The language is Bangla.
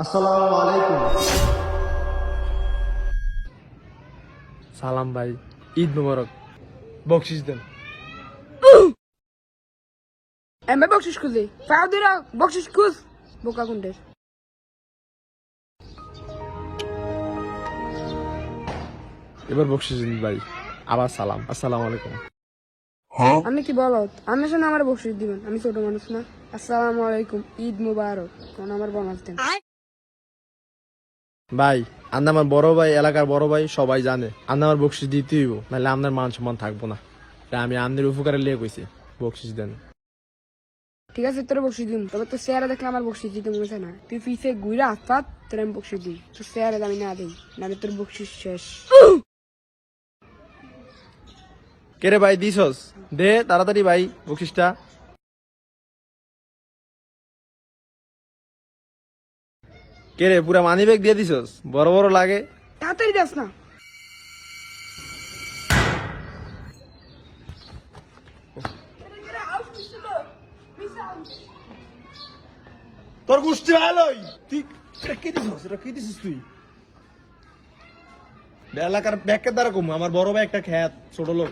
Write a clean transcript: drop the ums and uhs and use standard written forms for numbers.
আসসালামু আলাইকুম। সালাম ভাই, ঈদ মোবারক। বকশিস দেন। এমএ বকশিস খুঁজে ফাউদিরা বকশিস খুঁজ বোকা কুন্ডের এবার বকশিস দিন ভাই। আবার সালাম, আসসালামু আলাইকুম। আপনি কি বলত আপনার সামনে আমার বকশিস দিবেন? আমি ছোট মানুষ না? আসসালামু আলাইকুম, ঈদ মুবারক কোন আমার বনালতেন। ভাই আপনি আমার বড় ভাই, এলাকার বড় ভাই, সবাই জানে আপনি আমার বকশিস দিতেই হইব, নাহলে আপনার মান সম্মান থাকবো না। তাই আমি আপনার উপকারে লিয়ে কইছি, বকশিস দেন। ঠিক আছে তোর বকশিস দিন, তবে তোর চেহারা দেখলে আমার বকশিস দিতে মনে হয় না। তুই পিছে ঘুরে হাত তোর আমি বকশিস দিই, তোর চেহারা আমি না দিই, নাহলে তোর বকশিস শেষ। কে রে ভাই, দিছস? দে তাড়াতাড়ি ভাই বকশিসটা। কে রে, পুরা মানি ব্যাগ দিয়ে দিছস? বড় বড় লাগে। তাড়াতাড়ি যাস না। তোর গোষ্ঠী ভালোই। তুই এটা কি দিছস? এটা কি দিছিস তুই? এলাকার ব্যাগকে দ্বারা কম, আমার বড় ভাই একটা খ্যাত, ছোট লোক।